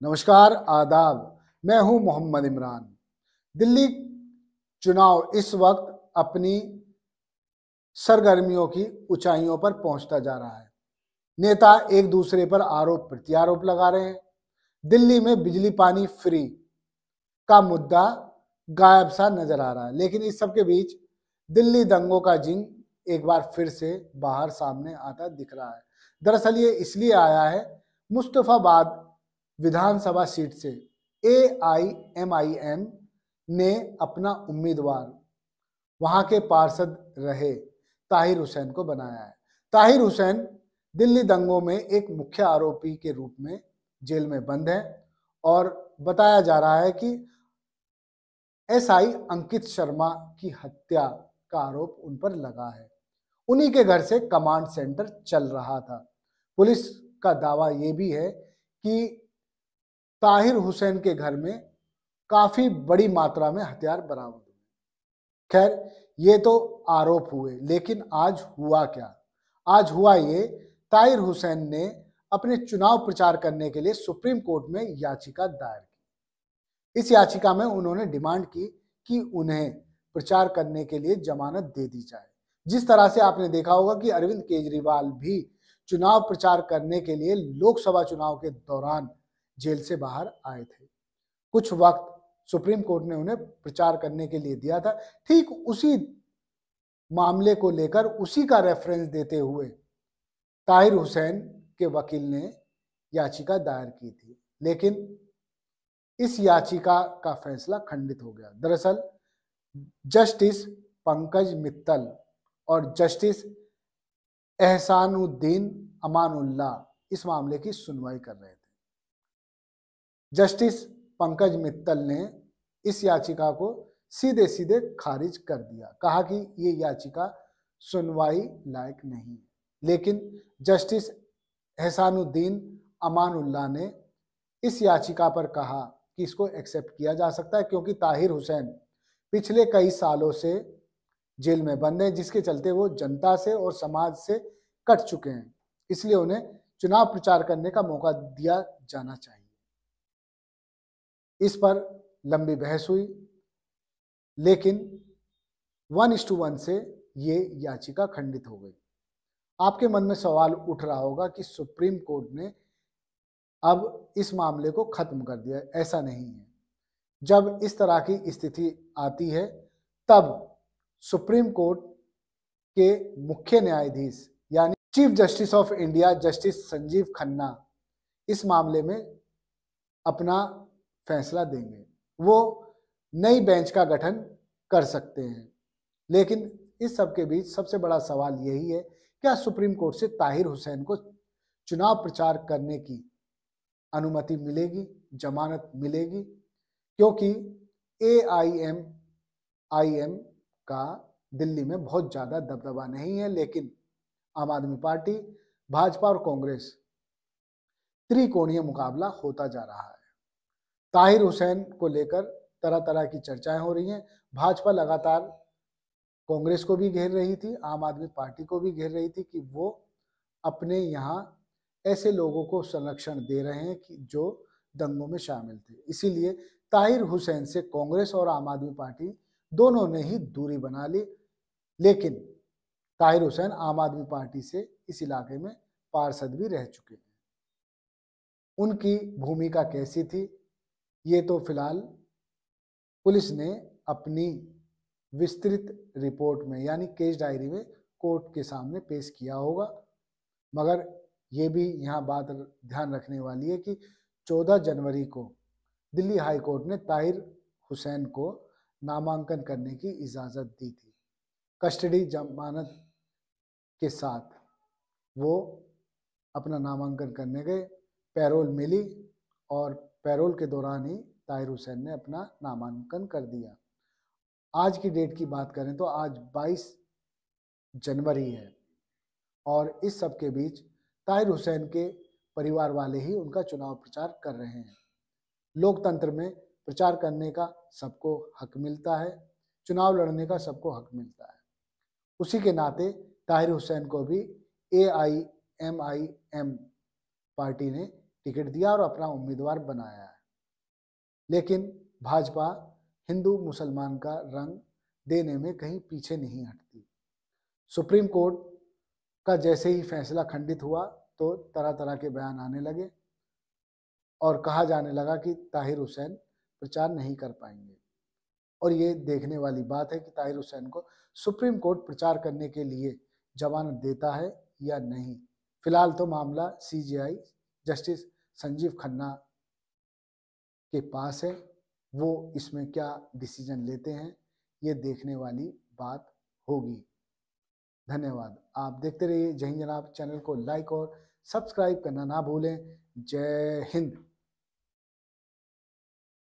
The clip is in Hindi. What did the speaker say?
नमस्कार, आदाब। मैं हूं मोहम्मद इमरान। दिल्ली चुनाव इस वक्त अपनी सरगर्मियों की ऊंचाइयों पर पहुंचता जा रहा है। नेता एक दूसरे पर आरोप प्रत्यारोप लगा रहे हैं। दिल्ली में बिजली पानी फ्री का मुद्दा गायब सा नजर आ रहा है, लेकिन इस सब के बीच दिल्ली दंगों का जिंग एक बार फिर से बाहर सामने आता दिख रहा है। दरअसल ये इसलिए आया है, मुस्तफाबाद विधानसभा सीट से AIMIM ने अपना उम्मीदवार वहां के पार्षद रहे ताहिर हुसैन को बनाया है। ताहिर हुसैन दिल्ली दंगों में एक मुख्य आरोपी के रूप में जेल में बंद है और बताया जा रहा है कि SI अंकित शर्मा की हत्या का आरोप उन पर लगा है। उन्हीं के घर से कमांड सेंटर चल रहा था। पुलिस का दावा यह भी है कि ताहिर हुसैन के घर में काफी बड़ी मात्रा में हथियार बरामद हुए। खैर, ये तो आरोप हुए, लेकिन आज हुआ क्या? आज हुआ ये, ताहिर हुसैन ने अपने चुनाव प्रचार करने के लिए सुप्रीम कोर्ट में याचिका दायर की। इस याचिका में उन्होंने डिमांड की कि उन्हें प्रचार करने के लिए जमानत दे दी जाए। जिस तरह से आपने देखा होगा कि अरविंद केजरीवाल भी चुनाव प्रचार करने के लिए लोकसभा चुनाव के दौरान जेल से बाहर आए थे। कुछ वक्त सुप्रीम कोर्ट ने उन्हें प्रचार करने के लिए दिया था। ठीक उसी मामले को लेकर उसी का रेफरेंस देते हुए ताहिर हुसैन के वकील ने याचिका दायर की थी, लेकिन इस याचिका का फैसला खंडित हो गया। दरअसल जस्टिस पंकज मित्तल और जस्टिस एहसानुद्दीन अमानुल्लाह इस मामले की सुनवाई कर रहे थे। जस्टिस पंकज मित्तल ने इस याचिका को सीधे सीधे खारिज कर दिया, कहा कि ये याचिका सुनवाई लायक नहीं है। लेकिन जस्टिस एहसानुद्दीन अमानुल्लाह ने इस याचिका पर कहा कि इसको एक्सेप्ट किया जा सकता है, क्योंकि ताहिर हुसैन पिछले कई सालों से जेल में बंद है, जिसके चलते वो जनता से और समाज से कट चुके हैं। इसलिए उन्हें चुनाव प्रचार करने का मौका दिया जाना चाहिए। इस पर लंबी बहस हुई, लेकिन 1:1 से ये याचिका खंडित हो गई। आपके मन में सवाल उठ रहा होगा कि सुप्रीम कोर्ट ने अब इस मामले को खत्म कर दिया। ऐसा नहीं है। जब इस तरह की स्थिति आती है, तब सुप्रीम कोर्ट के मुख्य न्यायाधीश यानी chief justice of India justice Sanjeev Khanna इस मामले में अपना फैसला देंगे। वो नई बेंच का गठन कर सकते हैं। लेकिन इस सब के बीच सबसे बड़ा सवाल यही है, क्या सुप्रीम कोर्ट से ताहिर हुसैन को चुनाव प्रचार करने की अनुमति मिलेगी, जमानत मिलेगी? क्योंकि AIMIM का दिल्ली में बहुत ज्यादा दबदबा नहीं है, लेकिन आम आदमी पार्टी, भाजपा और कांग्रेस त्रिकोणीय मुकाबला होता जा रहा है। ताहिर हुसैन को लेकर तरह तरह की चर्चाएं हो रही हैं। भाजपा लगातार कांग्रेस को भी घेर रही थी, आम आदमी पार्टी को भी घेर रही थी कि वो अपने यहाँ ऐसे लोगों को संरक्षण दे रहे हैं कि जो दंगों में शामिल थे। इसीलिए ताहिर हुसैन से कांग्रेस और आम आदमी पार्टी दोनों ने ही दूरी बना ली। लेकिन ताहिर हुसैन आम आदमी पार्टी से इस इलाके में पार्षद भी रह चुके हैं। उनकी भूमिका कैसी थी, ये तो फिलहाल पुलिस ने अपनी विस्तृत रिपोर्ट में यानी केस डायरी में कोर्ट के सामने पेश किया होगा। मगर ये भी यहाँ बात ध्यान रखने वाली है कि 14 जनवरी को दिल्ली हाई कोर्ट ने ताहिर हुसैन को नामांकन करने की इजाज़त दी थी। कस्टडी जमानत के साथ वो अपना नामांकन करने गए, पैरोल मिली और पैरोल के दौरान ही ताहिर हुसैन ने अपना नामांकन कर दिया। आज की डेट की बात करें तो आज 22 जनवरी है और इस सब के बीच ताहिर हुसैन के परिवार वाले ही उनका चुनाव प्रचार कर रहे हैं। लोकतंत्र में प्रचार करने का सबको हक मिलता है, चुनाव लड़ने का सबको हक मिलता है। उसी के नाते ताहिर हुसैन को भी AIMIM पार्टी ने टिकट दिया और अपना उम्मीदवार बनाया है। लेकिन भाजपा हिंदू मुसलमान का रंग देने में कहीं पीछे नहीं हटती। सुप्रीम कोर्ट का जैसे ही फैसला खंडित हुआ तो तरह तरह के बयान आने लगे और कहा जाने लगा कि ताहिर हुसैन प्रचार नहीं कर पाएंगे। और ये देखने वाली बात है कि ताहिर हुसैन को सुप्रीम कोर्ट प्रचार करने के लिए जमानत देता है या नहीं। फिलहाल तो मामला सीजेआई जस्टिस संजीव खन्ना के पास है, वो इसमें क्या डिसीजन लेते हैं ये देखने वाली बात होगी। धन्यवाद। आप देखते रहिए जय हिंद जनाब। चैनल को लाइक और सब्सक्राइब करना ना भूलें। जय हिंद।